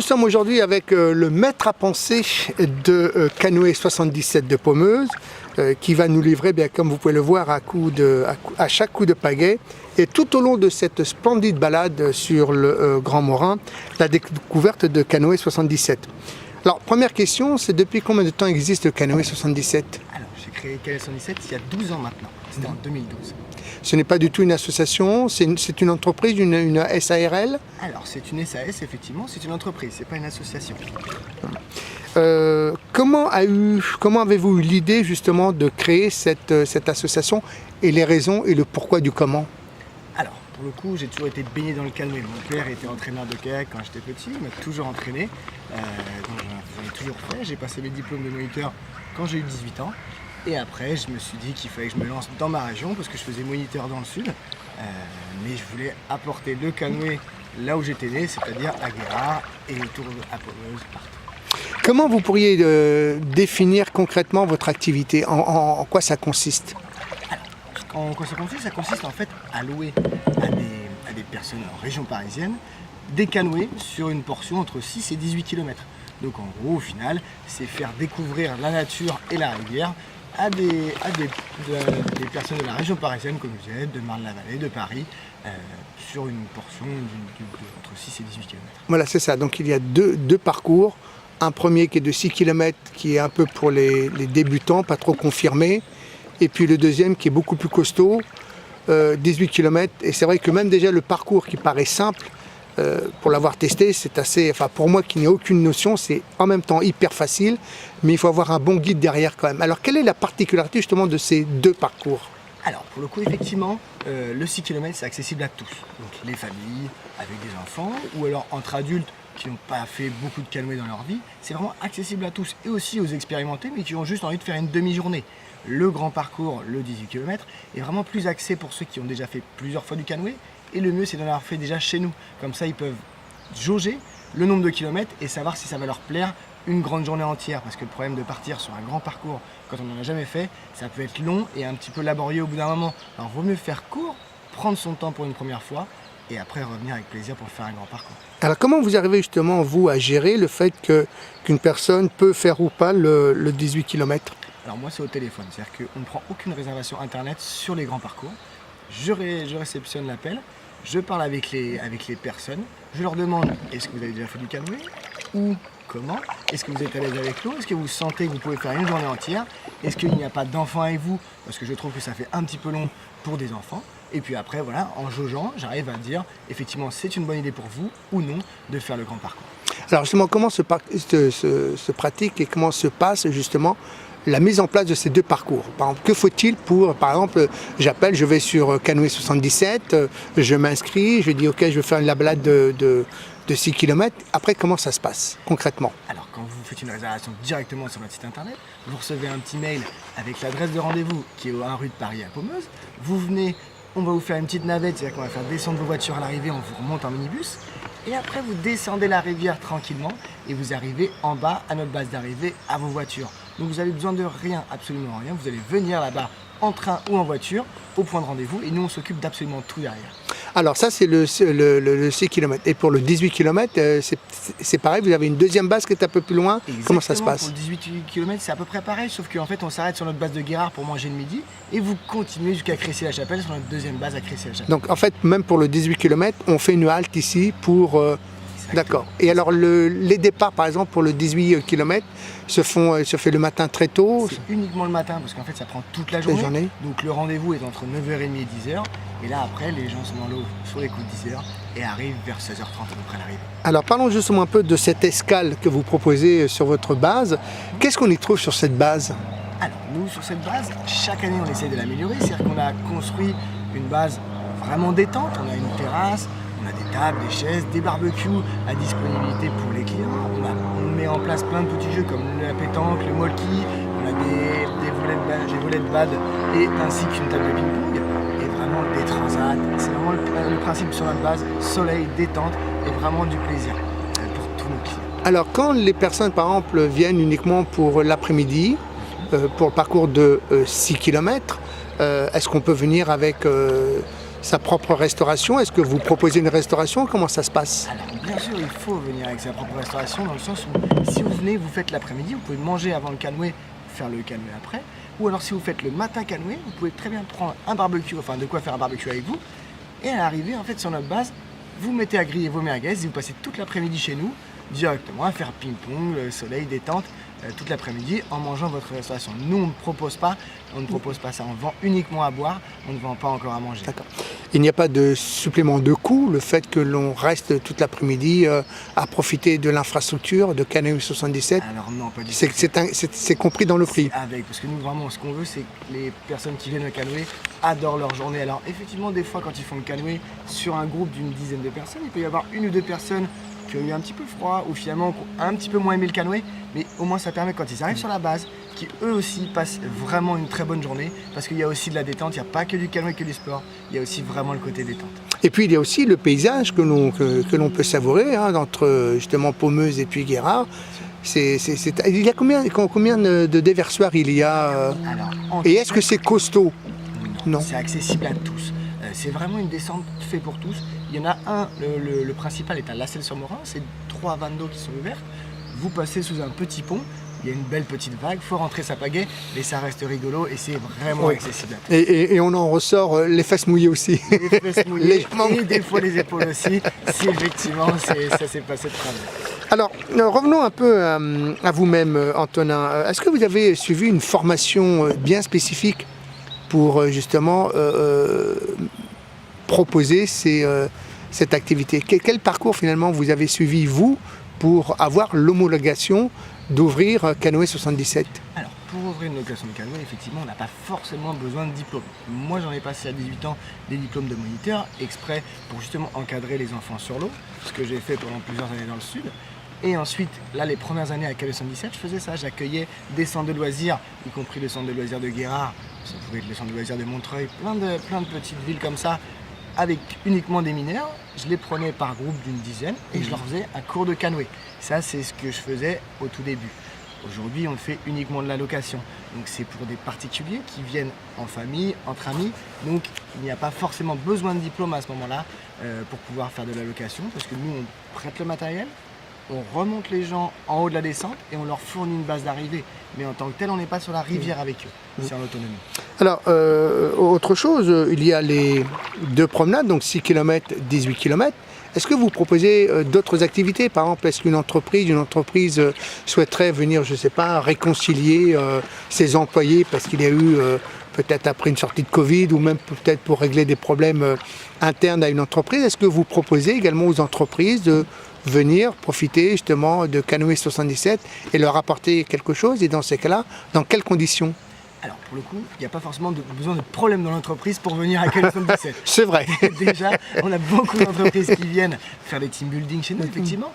sommes aujourd'hui avec le maître à penser de Canoë 77 de Pommeuse, qui va nous livrer, bien, comme vous pouvez le voir, à chaque coup de pagaie. Et tout au long de cette splendide balade sur le Grand Morin, la découverte de Canoë 77. Alors, première question, c'est depuis combien de temps existe le Canoë 77? Alors, j'ai créé Canoë 77 il y a 12 ans maintenant. C'était en 2012. Ce n'est pas du tout une association, c'est une entreprise, une SARL? Alors, c'est une SAS, effectivement, c'est une entreprise, c'est pas une association. Comment avez-vous eu l'idée justement de créer cette association et les raisons et le pourquoi du comment? Alors, pour le coup, j'ai toujours été baigné dans le canoë. Mon père était entraîneur de kayak quand j'étais petit, il m'a toujours entraîné. Donc j'en ai toujours fait. J'ai passé mes diplômes de moniteur quand j'ai eu 18 ans. Et après, je me suis dit qu'il fallait que je me lance dans ma région parce que je faisais moniteur dans le sud. Mais je voulais apporter le canoë là où j'étais né, c'est-à-dire à Guérard et autour à Pommeuse, partout. Comment vous pourriez définir concrètement votre activité? En quoi ça consiste? En quoi ça consiste? Ça consiste en fait à louer à des personnes en région parisienne des canoës sur une portion entre 6 et 18 km. Donc en gros, au final, c'est faire découvrir la nature et la rivière à des personnes de la région parisienne, comme vous êtes, de Marne-la-Vallée, de Paris, sur une portion entre 6 et 18 km. Voilà, c'est ça. Donc il y a deux parcours. Un premier qui est de 6 km, qui est un peu pour les débutants, pas trop confirmés. Et puis le deuxième qui est beaucoup plus costaud, 18 km. Et c'est vrai que même déjà le parcours qui paraît simple, pour l'avoir testé, c'est assez, enfin pour moi qui n'ai aucune notion, c'est en même temps hyper facile, mais il faut avoir un bon guide derrière quand même. Alors quelle est la particularité justement de ces deux parcours? Alors pour le coup, effectivement, le 6 km c'est accessible à tous. Donc les familles avec des enfants ou alors entre adultes qui n'ont pas fait beaucoup de canoë dans leur vie, c'est vraiment accessible à tous et aussi aux expérimentés mais qui ont juste envie de faire une demi-journée. Le grand parcours, le 18 km, est vraiment plus axé pour ceux qui ont déjà fait plusieurs fois du canoë. Et le mieux, c'est d'en avoir fait déjà chez nous. Comme ça, ils peuvent jauger le nombre de kilomètres et savoir si ça va leur plaire une grande journée entière. Parce que le problème de partir sur un grand parcours, quand on n'en a jamais fait, ça peut être long et un petit peu laborieux au bout d'un moment. Alors, vaut mieux faire court, prendre son temps pour une première fois et après revenir avec plaisir pour faire un grand parcours. Alors, comment vous arrivez justement, vous, à gérer le fait qu'une personne peut faire ou pas le 18 km? Alors moi c'est au téléphone, c'est-à-dire qu'on ne prend aucune réservation internet sur les grands parcours. Je réceptionne l'appel, je parle avec les personnes, je leur demande est-ce que vous avez déjà fait du canoë ou comment, est-ce que vous êtes à l'aise avec l'eau, est-ce que vous sentez que vous pouvez faire une journée entière, est-ce qu'il n'y a pas d'enfants avec vous, parce que je trouve que ça fait un petit peu long pour des enfants. Et puis après voilà, en jaugeant, j'arrive à dire effectivement c'est une bonne idée pour vous ou non de faire le grand parcours. Alors justement comment se pratique et comment se passe justement la mise en place de ces deux parcours? Par exemple, que faut-il pour, par exemple, j'appelle, je vais sur Canoë 77, je m'inscris, je dis ok, je vais faire la balade de 6 km. Après, comment ça se passe concrètement? Alors, quand vous faites une réservation directement sur notre site internet, vous recevez un petit mail avec l'adresse de rendez-vous qui est au 1 rue de Paris à Pommeuse. Vous venez, on va vous faire une petite navette, c'est-à-dire qu'on va faire descendre vos voitures à l'arrivée, on vous remonte en minibus. Et après, vous descendez la rivière tranquillement et vous arrivez en bas à notre base d'arrivée à vos voitures. Donc vous avez besoin de rien, absolument rien. Vous allez venir là-bas en train ou en voiture au point de rendez-vous et nous on s'occupe d'absolument tout derrière. Alors ça c'est le 6 km. Et pour le 18 km, c'est pareil, vous avez une deuxième base qui est un peu plus loin. Exactement, comment ça se passe? Pour le 18 km c'est à peu près pareil, sauf qu'en fait on s'arrête sur notre base de Guérard pour manger le midi et vous continuez jusqu'à Crécy-la-Chapelle sur notre deuxième base à Crécy-la-Chapelle. Donc en fait même pour le 18 km, on fait une halte ici pour... D'accord. Et alors les départs par exemple pour le 18 km se fait le matin très tôt? C'est uniquement le matin parce qu'en fait ça prend toute la journée. Donc le rendez-vous est entre 9h30 et 10h et là après les gens sont dans l'eau sur les coups de 10h et arrivent vers 16h30 à peu près l'arrivée. Alors parlons justement un peu de cette escale que vous proposez sur votre base. Qu'est-ce qu'on y trouve sur cette base? Alors nous sur cette base, chaque année on essaie de l'améliorer, c'est-à-dire qu'on a construit une base vraiment détente, on a une terrasse, on a des tables, des chaises, des barbecues à disponibilité pour les clients. On met en place plein de petits jeux comme la pétanque, le molki, on a des volets de bad et ainsi qu'une table de ping-pong et vraiment des transats. C'est vraiment le principe sur notre base, soleil, détente et vraiment du plaisir pour tous nos clients. Alors quand les personnes par exemple viennent uniquement pour l'après-midi, pour le parcours de 6 km, est-ce qu'on peut venir avec sa propre restauration. Est-ce que vous proposez une restauration? Comment ça se passe? Alors bien sûr, il faut venir avec sa propre restauration dans le sens où si vous venez, vous faites l'après-midi, vous pouvez manger avant le canoë, faire le canoë après. Ou alors si vous faites le matin canoë, vous pouvez très bien prendre un barbecue, enfin de quoi faire un barbecue avec vous. Et à l'arrivée, en fait, sur notre base, vous mettez à griller vos merguez et vous passez toute l'après-midi chez nous, directement à faire ping-pong, le soleil, détente, toute l'après-midi en mangeant votre restauration. Nous, on ne propose pas ça, on vend uniquement à boire, on ne vend pas encore à manger. D'accord. Il n'y a pas de supplément de coût, le fait que l'on reste toute l'après-midi à profiter de l'infrastructure de Canoë 77? Alors non, pas du tout. C'est compris dans le prix? Avec, parce que nous, vraiment, ce qu'on veut, c'est que les personnes qui viennent au canoë adorent leur journée. Alors effectivement, des fois, quand ils font le canoë sur un groupe d'une dizaine de personnes, il peut y avoir une ou deux personnes qui ont eu un petit peu froid ou finalement qui ont un petit peu moins aimé le canoë, mais au moins ça permet quand ils arrivent sur la base, qu'ils eux aussi passent vraiment une très bonne journée, parce qu'il y a aussi de la détente, il n'y a pas que du canoë, que du sport, il y a aussi vraiment le côté détente. Et puis il y a aussi le paysage que l'on peut savourer, hein, entre justement Pommeuse et puis Guérard. Il y a combien de déversoirs il y a Alors, et est-ce que c'est costaud? Non. C'est accessible à tous. C'est vraiment une descente faite pour tous. Il y en a un, le principal est à La Selle-sur-Morin, c'est 3 vannes d'eau qui sont ouvertes. Vous passez sous un petit pont, il y a une belle petite vague, il faut rentrer sa pagaie, mais ça reste rigolo et c'est vraiment accessible à tous. Et on en ressort les fesses mouillées aussi. Les fesses mouillées et des fois les épaules aussi, si effectivement ça s'est passé très bien. Alors, revenons un peu à vous-même, Antonin. Est-ce que vous avez suivi une formation bien spécifique pour justement proposer cette activité? Quel parcours finalement vous avez suivi, vous, pour avoir l'homologation d'ouvrir Canoë 77? Alors, pour ouvrir une location de canoë, effectivement, on n'a pas forcément besoin de diplôme. Moi, j'en ai passé à 18 ans des diplômes de moniteur, exprès pour justement encadrer les enfants sur l'eau, ce que j'ai fait pendant plusieurs années dans le sud. Et ensuite, là, les premières années à Canoë 77, je faisais ça. J'accueillais des centres de loisirs, y compris le centre de loisirs de Guérard, ça pouvait être le centre de loisirs de Montreuil, plein de petites villes comme ça, avec uniquement des mineurs. Je les prenais par groupe d'une dizaine et je leur faisais un cours de canoë. Ça, c'est ce que je faisais au tout début. Aujourd'hui, on le fait uniquement de la location. Donc c'est pour des particuliers qui viennent en famille, entre amis. Donc il n'y a pas forcément besoin de diplôme à ce moment-là pour pouvoir faire de la location, parce que nous, on prête le matériel, on remonte les gens en haut de la descente et on leur fournit une base d'arrivée. Mais en tant que tel, on n'est pas sur la rivière avec eux, c'est en autonomie. Alors, autre chose, il y a les 2 promenades, donc 6 km, 18 km. Est-ce que vous proposez d'autres activités? Par exemple, est-ce qu'une entreprise souhaiterait venir, je ne sais pas, réconcilier ses employés parce qu'il y a eu, peut-être après une sortie de Covid, ou même peut-être pour régler des problèmes internes à une entreprise, est-ce que vous proposez également aux entreprises de venir profiter justement de Canoë 77 et leur apporter quelque chose? Et dans ces cas-là, dans quelles conditions? Alors pour le coup, il n'y a pas forcément besoin de problème dans l'entreprise pour venir à Canoë 77. C'est vrai. Déjà, on a beaucoup d'entreprises qui viennent faire des team building chez nous, effectivement,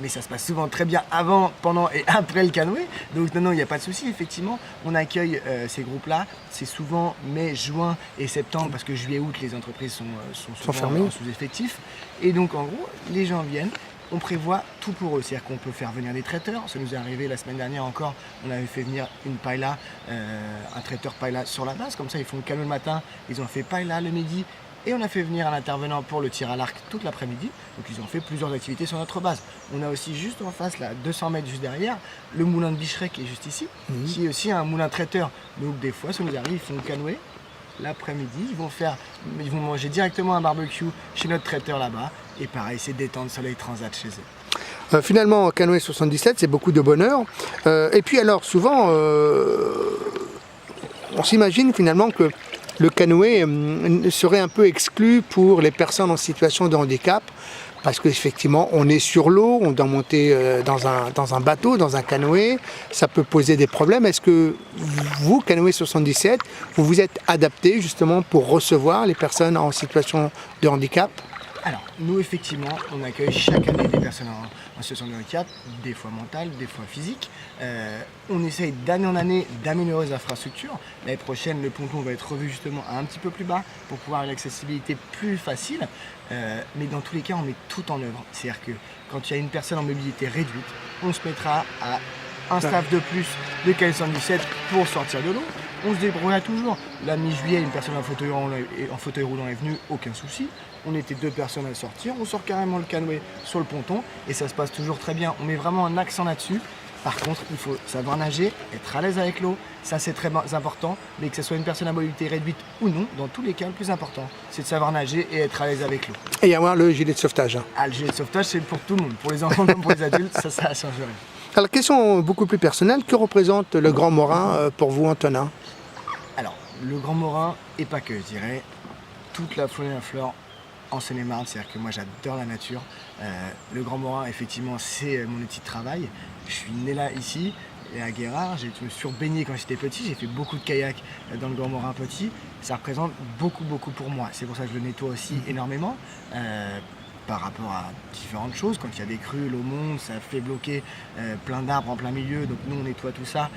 mais ça se passe souvent très bien avant, pendant et après le canoë. Donc non, il n'y a pas de souci, effectivement. On accueille ces groupes-là, c'est souvent mai, juin et septembre, parce que juillet, août, les entreprises sont souvent fermées. en sous-effectif. Et donc en gros, les gens viennent. On prévoit tout pour eux, c'est-à-dire qu'on peut faire venir des traiteurs. Ça nous est arrivé la semaine dernière encore, on avait fait venir une paella, un traiteur paella sur la base, comme ça ils font le canoë le matin, ils ont fait paella le midi, et on a fait venir un intervenant pour le tir à l'arc toute l'après-midi. Donc ils ont fait plusieurs activités sur notre base. On a aussi juste en face, là, 200 mètres juste derrière, le moulin de Bicheret qui est juste ici, qui est aussi un moulin traiteur. Donc des fois, ça nous arrive, ils font le canoë. L'après-midi, ils vont manger directement un barbecue chez notre traiteur là-bas. Et pareil, c'est détente, soleil transat chez eux. Finalement, Canoë 77, c'est beaucoup de bonheur. Et puis alors, souvent, on s'imagine finalement que le canoë serait un peu exclu pour les personnes en situation de handicap, parce qu'effectivement, on est sur l'eau, on doit monter dans un bateau, dans un canoë, ça peut poser des problèmes. Est-ce que vous, Canoë 77, vous vous êtes adapté justement pour recevoir les personnes en situation de handicap? Alors, nous, effectivement, on accueille chaque année des personnes en situation de handicap, des fois mentales, des fois physiques. On essaye d'année en année d'améliorer les infrastructures. L'année prochaine, le ponton va être revu justement un petit peu plus bas pour pouvoir avoir une accessibilité plus facile. Mais dans tous les cas, on met tout en œuvre. C'est-à-dire que quand il y a une personne en mobilité réduite, on se mettra à un staff de plus de Canoë 77 pour sortir de l'eau. on se débrouilla toujours. La mi-juillet, une personne en fauteuil roulant est venue, aucun souci. On était 2 personnes à sortir, on sort carrément le canoë sur le ponton et ça se passe toujours très bien. On met vraiment un accent là-dessus. Par contre, il faut savoir nager, être à l'aise avec l'eau, ça c'est très important, mais que ce soit une personne à mobilité réduite ou non, dans tous les cas, le plus important, c'est de savoir nager et être à l'aise avec l'eau. Et avoir le gilet de sauvetage. Ah, le gilet de sauvetage, c'est pour tout le monde, pour les enfants comme pour les adultes, ça ne change rien. Alors, question beaucoup plus personnelle, que représente le Grand Morin pour vous, Antonin? Alors, le Grand Morin, et pas que, je dirais, toute la faune et la flore en Seine-et-Marne, c'est-à-dire que moi j'adore la nature. Le Grand Morin, effectivement, c'est mon outil de travail. Je suis né là, ici, et à Guérard. Je me suis baigné quand j'étais petit, j'ai fait beaucoup de kayak dans le Grand Morin petit. Ça représente beaucoup pour moi. C'est pour ça que je le nettoie aussi énormément. Par rapport à différentes choses, quand il y a des crues, l'eau monte, ça fait bloquer plein d'arbres en plein milieu. Donc nous on nettoie tout ça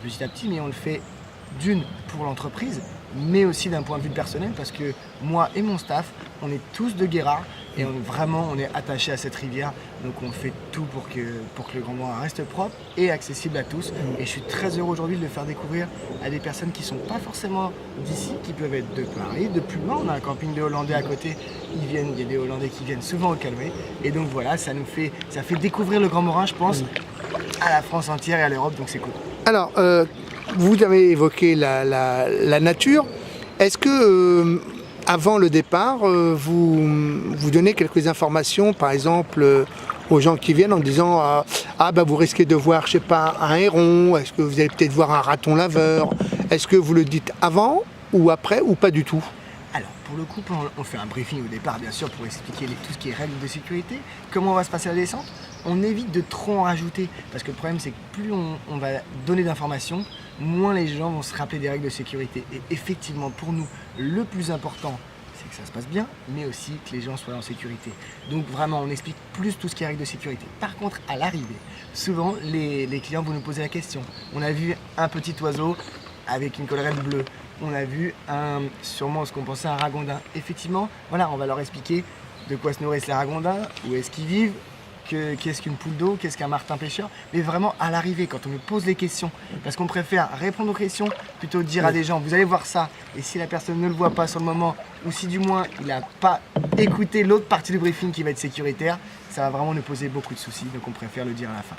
petit à petit, mais on le fait d'une pour l'entreprise, mais aussi d'un point de vue personnel, parce que moi et mon staff, on est tous de Guérard et on est attachés à cette rivière, donc on fait tout pour que le Grand Morin reste propre et accessible à tous. Et je suis très heureux aujourd'hui de le faire découvrir à des personnes qui ne sont pas forcément d'ici, qui peuvent être de Paris, de plus loin. On a un camping de Hollandais à côté, il y a des Hollandais qui viennent souvent au canoë, et donc voilà, ça fait découvrir le Grand Morin, je pense, à la France entière et à l'Europe, donc c'est cool. Alors, vous avez évoqué la nature. Est-ce que, avant le départ, vous donnez quelques informations, par exemple, aux gens qui viennent en disant vous risquez de voir, je sais pas, un héron, est-ce que vous allez peut-être voir un raton laveur? Est-ce que vous le dites avant ou après ou pas du tout? Alors, pour le coup, on fait un briefing au départ, bien sûr, pour expliquer tout ce qui est règles de sécurité, comment va se passer la descente. On évite de trop en rajouter, parce que le problème, c'est que plus on va donner d'informations, moins les gens vont se rappeler des règles de sécurité. Et effectivement, pour nous, le plus important, c'est que ça se passe bien, mais aussi que les gens soient en sécurité. Donc vraiment, on explique plus tout ce qui est règles de sécurité. Par contre, à l'arrivée, souvent, les clients vont nous poser la question. On a vu un petit oiseau avec une collerette bleue. On a vu sûrement ce qu'on pensait un ragondin. Effectivement, voilà, on va leur expliquer de quoi se nourrissent les ragondins, où est-ce qu'ils vivent, qu'est-ce qu'une poule d'eau, qu'est-ce qu'un martin pêcheur, mais vraiment à l'arrivée, quand on nous pose les questions, parce qu'on préfère répondre aux questions plutôt que dire à des gens, vous allez voir ça, et si la personne ne le voit pas sur le moment, ou si du moins il n'a pas écouté l'autre partie du briefing qui va être sécuritaire, ça va vraiment nous poser beaucoup de soucis, donc on préfère le dire à la fin.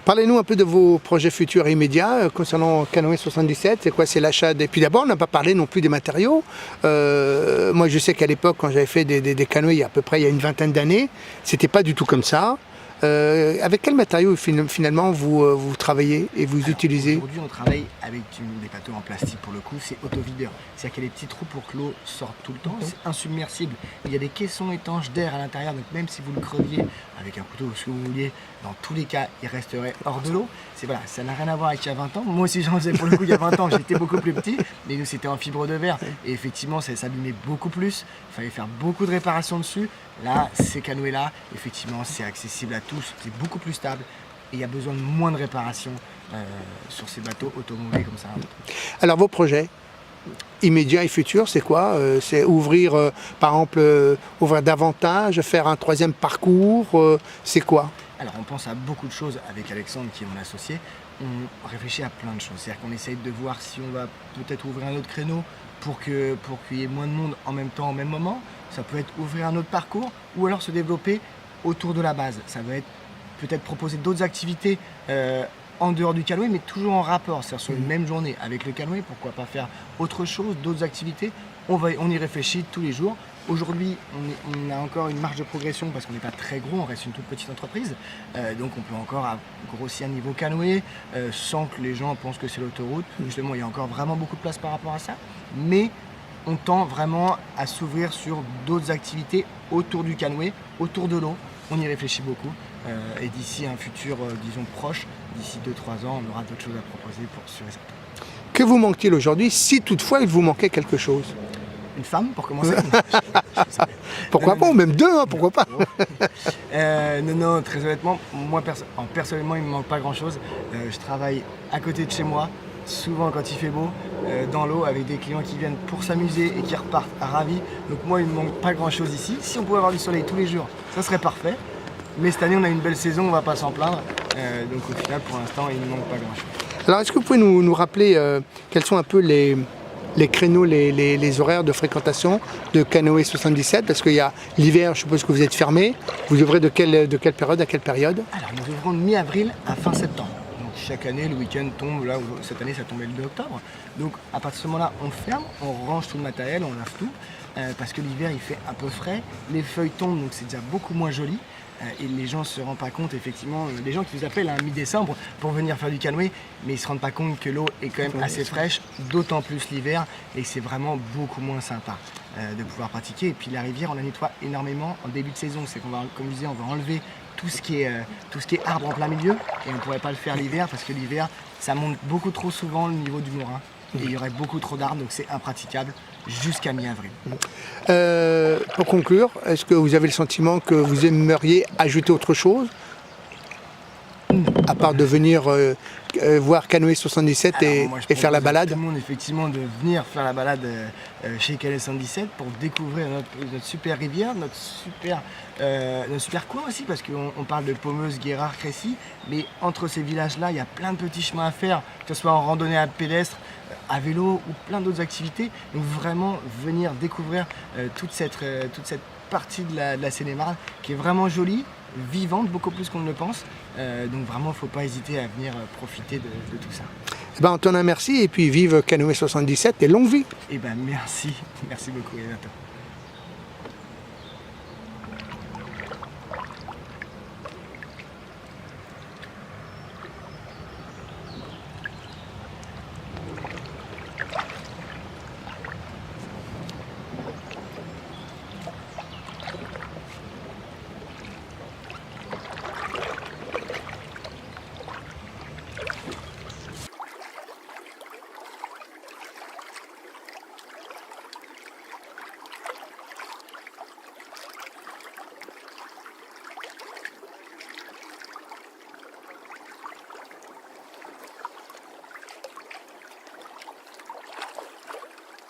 Parlez-nous un peu de vos projets futurs et immédiats concernant Canoë 77. C'est quoi? C'est l'achat des... Puis d'abord, on n'a pas parlé non plus des matériaux. Moi, je sais qu'à l'époque, quand j'avais fait des canoës il y a une vingtaine d'années, c'était pas du tout comme ça. Avec quels matériaux finalement vous travaillez et vous utilisez? Aujourd'hui, on travaille avec des bateaux en plastique pour le coup, c'est autovideur. C'est-à-dire qu'il y a des petits trous pour que l'eau sorte tout le temps, c'est insubmersible. Il y a des caissons étanches d'air à l'intérieur, donc même si vous le creviez avec un couteau ou ce que vous vouliez, dans tous les cas, il resterait hors de l'eau. Voilà, ça n'a rien à voir avec il y a 20 ans. Moi aussi, j'en faisais pour le coup il y a 20 ans, j'étais beaucoup plus petit, mais nous c'était en fibre de verre. Et effectivement, ça s'abîmait beaucoup plus, il fallait faire beaucoup de réparations dessus. Là, ces canoës-là, effectivement, c'est accessible à tous, c'est beaucoup plus stable et il y a besoin de moins de réparations sur ces bateaux automobiles comme ça. Alors, vos projets immédiats et futurs, c'est quoi? C'est ouvrir, par exemple, ouvrir davantage, faire un 3e parcours, c'est quoi? Alors, on pense à beaucoup de choses avec Alexandre, qui est mon associé. On réfléchit à plein de choses. C'est-à-dire qu'on essaye de voir si on va peut-être ouvrir un autre créneau pour qu'il y ait moins de monde en même temps, au même moment. Ça peut être ouvrir un autre parcours ou alors se développer autour de la base. Ça va être peut-être proposer d'autres activités en dehors du canoë, mais toujours en rapport, c'est-à-dire sur une même journée avec le canoë. Pourquoi pas faire autre chose, d'autres activités? On y réfléchit tous les jours. Aujourd'hui, on a encore une marge de progression parce qu'on n'est pas très gros, on reste une toute petite entreprise. Donc on peut encore grossir niveau canoë sans que les gens pensent que c'est l'autoroute. Justement, il y a encore vraiment beaucoup de place par rapport à ça. Mais on tend vraiment à s'ouvrir sur d'autres activités autour du canoë, autour de l'eau. On y réfléchit beaucoup. Et d'ici un futur, disons, proche, d'ici 2-3 ans, on aura d'autres choses à proposer pour sûr et certain. Que vous manque-t-il aujourd'hui, si toutefois il vous manquait quelque chose? Une femme, pour commencer. Pourquoi pas, ou même 2, hein, pourquoi pas? Non, très honnêtement, moi personnellement, il ne me manque pas grand-chose. Je travaille à côté de chez moi, souvent quand il fait beau, dans l'eau, avec des clients qui viennent pour s'amuser et qui repartent ravis. Donc moi, il ne me manque pas grand-chose ici. Si on pouvait avoir du soleil tous les jours, ça serait parfait. Mais cette année, on a une belle saison, on ne va pas s'en plaindre. Donc au final, pour l'instant, il ne manque pas grand-chose. Alors, est-ce que vous pouvez nous rappeler quels sont un peu les créneaux, les horaires de fréquentation de Canoë 77? Parce qu'il y a l'hiver, je suppose que vous êtes fermé. Vous ouvrez de quelle période à quelle période? Alors, nous ouvrons de mi-avril à fin septembre. Donc, chaque année, le week-end tombe, là, cette année, ça tombait le 2 octobre. Donc, à partir de ce moment-là, on ferme, on range tout le matériel, on lave tout. Parce que l'hiver, il fait un peu frais. Les feuilles tombent, donc c'est déjà beaucoup moins joli. Et les gens ne se rendent pas compte, effectivement, les gens qui vous appellent à mi-décembre pour venir faire du canoë, mais ils ne se rendent pas compte que l'eau est quand même assez fraîche, d'autant plus l'hiver, et c'est vraiment beaucoup moins sympa de pouvoir pratiquer. Et puis la rivière, on la nettoie énormément en début de saison, c'est qu'on va, comme je disais, on va enlever tout ce qui est arbre en plein milieu, et on ne pourrait pas le faire l'hiver, parce que l'hiver, ça monte beaucoup trop souvent le niveau du Morin, et il y aurait beaucoup trop d'arbres, donc c'est impraticable jusqu'à mi-avril. Pour conclure, est-ce que vous avez le sentiment que vous aimeriez ajouter autre chose à part de venir voir Canoë 77 et faire la balade? Tout le monde, effectivement, de venir faire la balade chez Canoë 77 pour découvrir notre super rivière, notre super coin aussi, parce qu'on parle de Pommeuse, Guérard, Crécy, mais entre ces villages-là, il y a plein de petits chemins à faire, que ce soit en randonnée à pédestre, à vélo ou plein d'autres activités. Donc vraiment venir découvrir toute cette partie de la Seine-et-Marne qui est vraiment jolie, vivante, beaucoup plus qu'on ne le pense. Donc vraiment, il ne faut pas hésiter à venir profiter de tout ça. Eh ben, Antonin, merci, et puis vive Canoë 77 et longue vie. Et ben merci beaucoup et à bientôt.